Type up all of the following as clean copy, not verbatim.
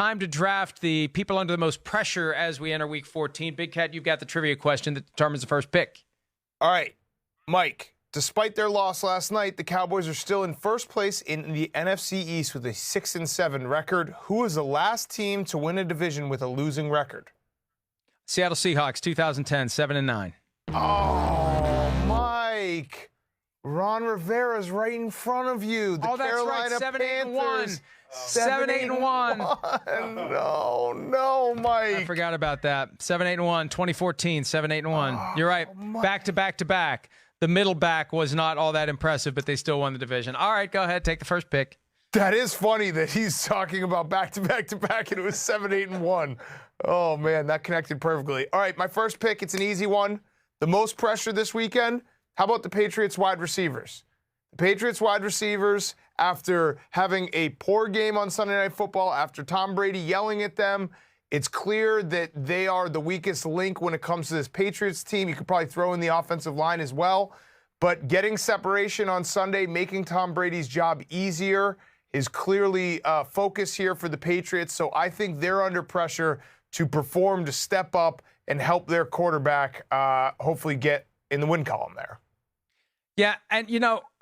time to draft the people under the most pressure as we enter Week 14. Big Cat, you've got the trivia question that determines the first pick. All right, Mike. Despite their loss last night, the Cowboys are still in first place in the NFC East with a 6-7 record. Who is the last team to win a division with a losing record? Seattle Seahawks, 2010, 7-9. Oh, Mike. Ron Rivera's right in front of you. The Carolina Panthers. 7-8-1. No, Mike. I forgot about that. 7-8-1, 2014, 7-8-1. You're right. Back to back to back. The middle back was not all that impressive, but they still won the division. All right, go ahead. Take the first pick. That is funny that he's talking about back to back to back, and it was 7-8-1. Oh, man, that connected perfectly. All right, my first pick, it's an easy one. The most pressure this weekend, how about the Patriots wide receivers? The Patriots wide receivers, after having a poor game on Sunday Night Football, after Tom Brady yelling at them, it's clear that they are the weakest link when it comes to this Patriots team. You could probably throw in the offensive line as well. But getting separation on Sunday, making Tom Brady's job easier is clearly a focus here for the Patriots. So I think they're under pressure to perform, to step up, and help their quarterback hopefully get in the win column there. Yeah, and,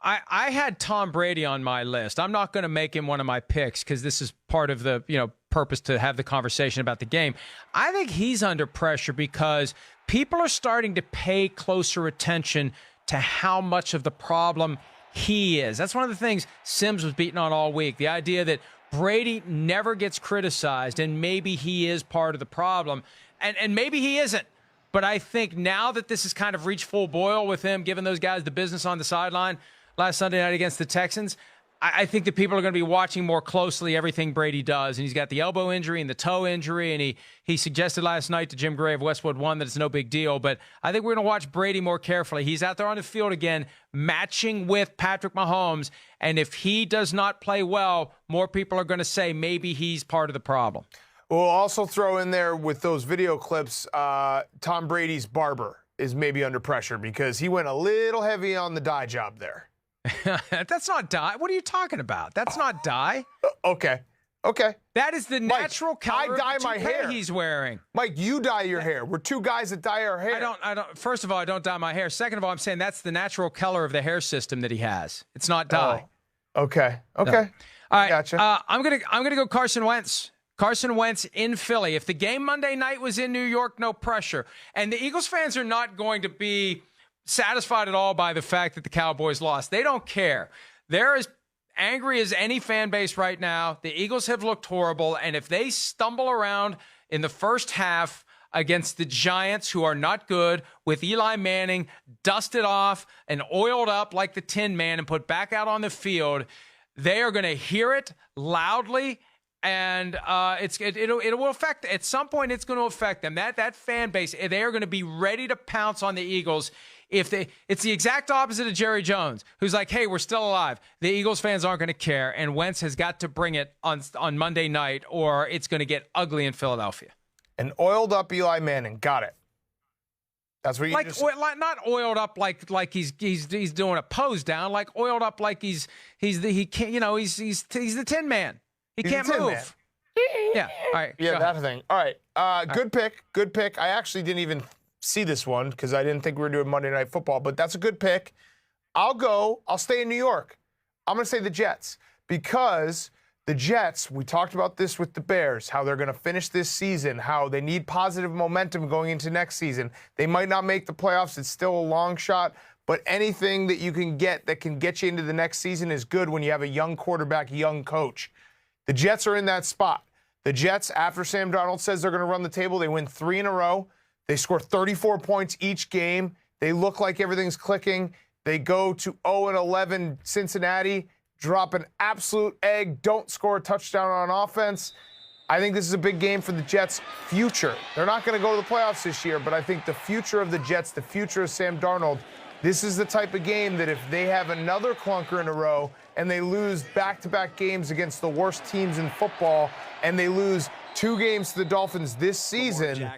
I had Tom Brady on my list. I'm not going to make him one of my picks because this is part of the, purpose to have the conversation about the game. I think he's under pressure because people are starting to pay closer attention to how much of the problem he is. That's one of the things Sims was beating on all week. The idea that Brady never gets criticized, and maybe he is part of the problem, and maybe he isn't. But I think now that this has kind of reached full boil with him, giving those guys the business on the sideline last Sunday night against the Texans, I think that people are going to be watching more closely everything Brady does. And he's got the elbow injury and the toe injury, and he suggested last night to Jim Gray of Westwood One that it's no big deal. But I think we're going to watch Brady more carefully. He's out there on the field again, matching with Patrick Mahomes. And if he does not play well, more people are going to say maybe he's part of the problem. We'll also throw in there with those video clips, Tom Brady's barber is maybe under pressure because he went a little heavy on the dye job there. That's not dye. What are you talking about? That's not dye. Okay. That is the natural color I dye of the my hair he's wearing. Mike, you dye your hair. We're two guys that dye our hair. I don't. First of all, I don't dye my hair. Second of all, I'm saying that's the natural color of the hair system that he has. It's not dye. Oh, okay. No. All right. Gotcha. I'm gonna go Carson Wentz. Carson Wentz in Philly. If the game Monday night was in New York, no pressure. And the Eagles fans are not going to be satisfied at all by the fact that the Cowboys lost. They don't care. They're as angry as any fan base right now. The Eagles have looked horrible. And if they stumble around in the first half against the Giants, who are not good, with Eli Manning dusted off and oiled up like the Tin Man and put back out on the field, they are going to hear it loudly. And it will affect, at some point it's going to affect them. That fan base, they are going to be ready to pounce on the Eagles. It's the exact opposite of Jerry Jones, who's like, hey, we're still alive. The Eagles fans aren't going to care, and Wentz has got to bring it on Monday night, or it's going to get ugly in Philadelphia. An oiled up Eli Manning, got it. That's what you just said. Not oiled up like he's doing a pose down, like oiled up like he's the Tin Man. He can't move. Man. Yeah. All right. Yeah, that thing. All right. Good pick. I actually didn't even see this one because I didn't think we were doing Monday Night Football, but that's a good pick. I'll stay in New York. I'm going to say the Jets because the Jets, we talked about this with the Bears, how they're going to finish this season, how they need positive momentum going into next season. They might not make the playoffs. It's still a long shot, but anything that you can get that can get you into the next season is good when you have a young quarterback, young coach. The Jets are in that spot. The Jets, after Sam Darnold says they're going to run the table, they win 3 in a row. They score 34 points each game. They look like everything's clicking. They go to 0-11 Cincinnati, drop an absolute egg, don't score a touchdown on offense. I think this is a big game for the Jets' future. They're not going to go to the playoffs this year, but I think the future of the Jets, the future of Sam Darnold, this is the type of game that if they have another clunker in a row and they lose back-to-back games against the worst teams in football and they lose 2 games to the Dolphins this season,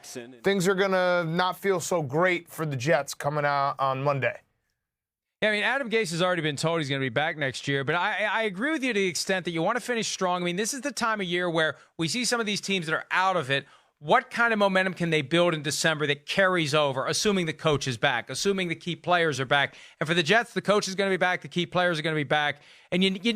things are going to not feel so great for the Jets coming out on Monday. Yeah, I mean, Adam Gase has already been told he's going to be back next year, but I agree with you to the extent that you want to finish strong. I mean, this is the time of year where we see some of these teams that are out of it. What kind of momentum can they build in December that carries over, assuming the coach is back, assuming the key players are back? And for the Jets, the coach is going to be back, the key players are going to be back. And you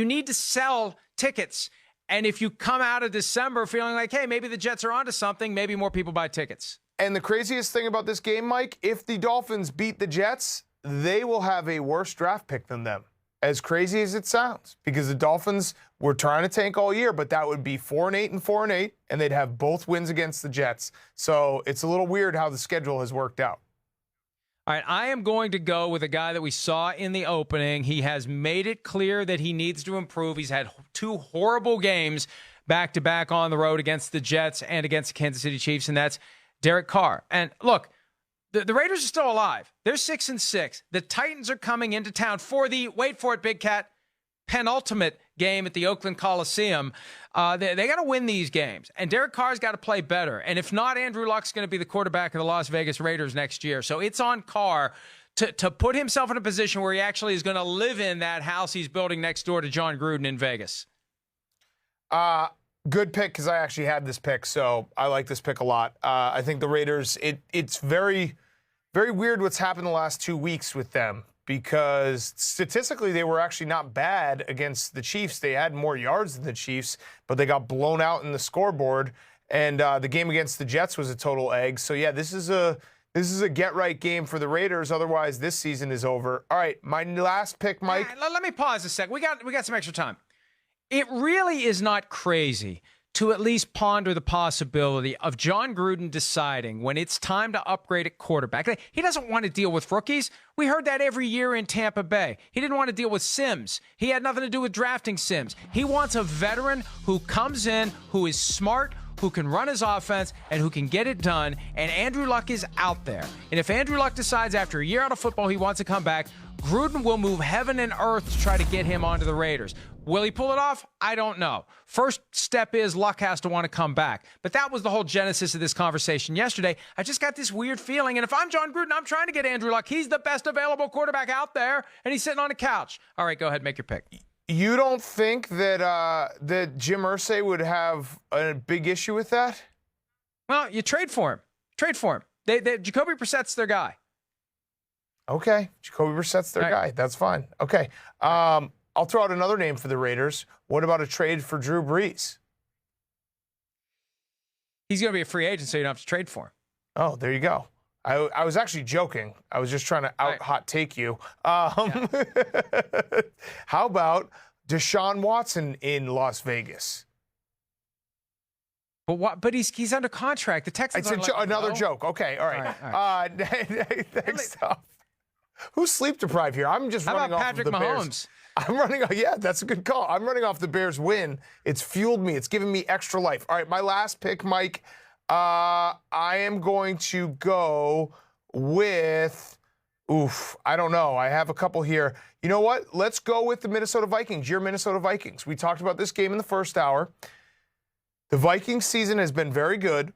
need to sell tickets. And if you come out of December feeling like, hey, maybe the Jets are onto something, maybe more people buy tickets. And the craziest thing about this game, Mike, if the Dolphins beat the Jets, they will have a worse draft pick than them. As crazy as it sounds, because the Dolphins were trying to tank all year, but that would be 4-8 and 4-8, and they'd have both wins against the Jets. So it's a little weird how the schedule has worked out. All right, I am going to go with a guy that we saw in the opening. He has made it clear that he needs to improve. He's had 2 horrible games back-to-back on the road against the Jets and against the Kansas City Chiefs, and that's Derek Carr. And look, the Raiders are still alive. They're 6-6. The Titans are coming into town for the, wait for it, Big Cat, penultimate game at the Oakland Coliseum. They got to win these games. And Derek Carr's got to play better. And if not, Andrew Luck's going to be the quarterback of the Las Vegas Raiders next year. So it's on Carr to put himself in a position where he actually is going to live in that house he's building next door to John Gruden in Vegas. Good pick, because I actually had this pick, so I like this pick a lot. I think the Raiders, it's very, very weird what's happened the last 2 weeks with them, because statistically they were actually not bad against the Chiefs. They had more yards than the Chiefs, but they got blown out in the scoreboard, and the game against the Jets was a total egg. So, yeah, this is a get-right game for the Raiders. Otherwise, this season is over. All right, my last pick, Mike. Let me pause a sec. We got some extra time. It really is not crazy to at least ponder the possibility of John Gruden deciding when it's time to upgrade at quarterback. He doesn't want to deal with rookies. We heard that every year in Tampa Bay. He didn't want to deal with Sims. He had nothing to do with drafting Sims. He wants a veteran who comes in, who is smart, who can run his offense, and who can get it done. And Andrew Luck is out there. And if Andrew Luck decides after a year out of football he wants to come back, Gruden will move heaven and earth to try to get him onto the Raiders. Will he pull it off? I don't know. First step is Luck has to want to come back. But that was the whole genesis of this conversation yesterday. I just got this weird feeling, and if I'm John Gruden, I'm trying to get Andrew Luck. He's the best available quarterback out there, and he's sitting on the couch. All right, go ahead, make your pick. You don't think that Jim Irsay would have a big issue with that? Well, you trade for him. Trade for him. Jacoby Brissett's their guy. Okay, Jacoby Brissett's their guy. That's fine. Okay. I'll throw out another name for the Raiders. What about a trade for Drew Brees? He's going to be a free agent, so you don't have to trade for him. Oh, there you go. I was actually joking. I was just trying to hot take you. How about Deshaun Watson in Las Vegas? But he's under contract. The Texans it's another joke. Okay, all right. All right. Next up. Who's sleep deprived here? I'm just running off Patrick of the Mahomes? Bears. I'm running off. Yeah, that's a good call. I'm running off the Bears win. It's fueled me. It's given me extra life. All right, my last pick, Mike. I am going to go with, I don't know. I have a couple here. You know what? Let's go with the Minnesota Vikings. Your Minnesota Vikings. We talked about this game in the first hour. The Vikings season has been very good.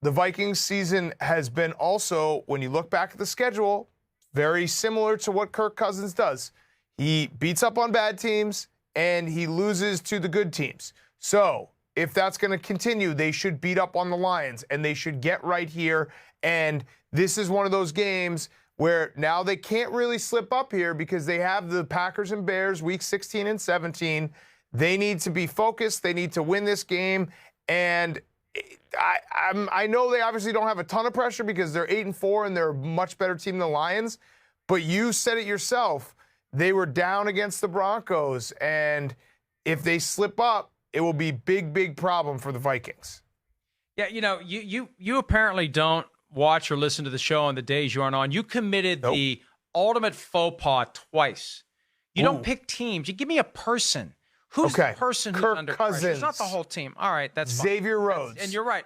The Vikings season has been also, when you look back at the schedule, very similar to what Kirk Cousins does. He beats up on bad teams, and he loses to the good teams. So if that's going to continue, they should beat up on the Lions, and they should get right here. And this is one of those games where now they can't really slip up here because they have the Packers and Bears week 16 and 17. They need to be focused. They need to win this game. And I know they obviously don't have a ton of pressure because they're 8-4 and they're a much better team than the Lions. But you said it yourself. They were down against the Broncos. And if they slip up, it will be big problem for the Vikings. Yeah, you apparently don't watch or listen to the show on the days you aren't on. You committed the ultimate faux pas twice. You don't pick teams. You give me a person. Who's the person who's under Cousins. pressure? It's not the whole team. All right, that's fine. Xavier Rhodes. And you're right.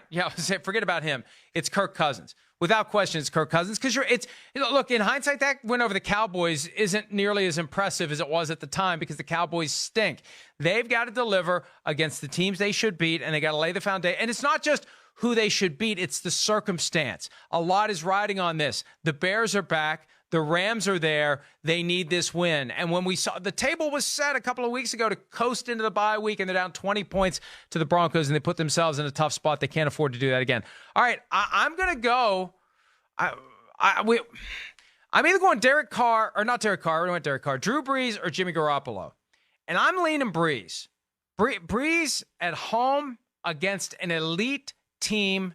Yeah, forget about him. It's Kirk Cousins. Without question, it's Kirk Cousins. Because look, in hindsight, that win over the Cowboys isn't nearly as impressive as it was at the time because the Cowboys stink. They've got to deliver against the teams they should beat, and they got to lay the foundation. And it's not just who they should beat, it's the circumstance. A lot is riding on this. The Bears are back. The Rams are there. They need this win. And when we saw the table was set a couple of weeks ago to coast into the bye week, and they're down 20 points to the Broncos, and they put themselves in a tough spot. They can't afford to do that again. All right, I'm going to go. I'm either going Derek Carr, or not Derek Carr. We went Derek Carr, Drew Brees, or Jimmy Garoppolo. And I'm leaning Brees. Brees at home against an elite team.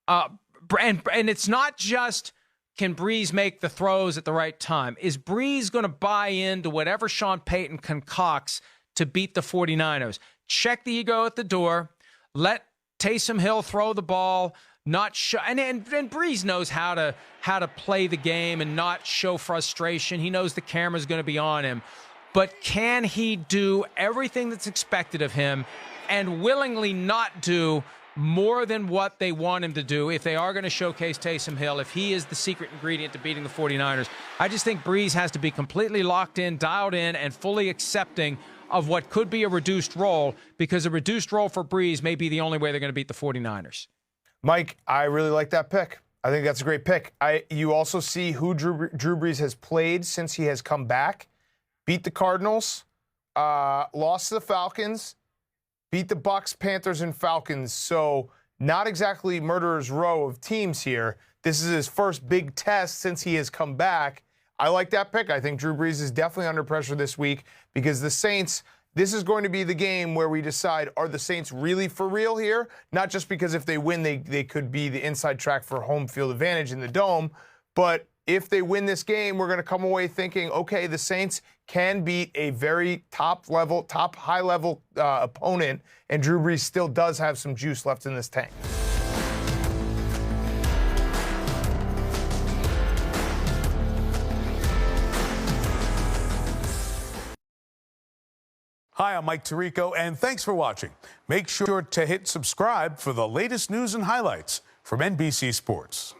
And it's not just, can Brees make the throws at the right time? Is Brees going to buy into whatever Sean Payton concocts to beat the 49ers? Check the ego at the door. Let Taysom Hill throw the ball. Not show, and Brees knows how to play the game and not show frustration. He knows the camera's going to be on him. But can he do everything that's expected of him and willingly not do more than what they want him to do if they are going to showcase Taysom Hill, if he is the secret ingredient to beating the 49ers? I just think Brees has to be completely locked in, dialed in, and fully accepting of what could be a reduced role, because a reduced role for Brees may be the only way they're going to beat the 49ers. Mike, I really like that pick. I think that's a great pick. You also see who Drew Brees has played since he has come back. Beat the Cardinals, lost to the Falcons, beat the Bucs, Panthers, and Falcons. So not exactly murderer's row of teams here. This is his first big test since he has come back. I like that pick. I think Drew Brees is definitely under pressure this week because the Saints, this is going to be the game where we decide, are the Saints really for real here? Not just because if they win, they could be the inside track for home field advantage in the Dome, but if they win this game, we're going to come away thinking, okay, the Saints can beat a very high-level opponent, and Drew Brees still does have some juice left in this tank. Hi, I'm Mike Tirico, and thanks for watching. Make sure to hit subscribe for the latest news and highlights from NBC Sports.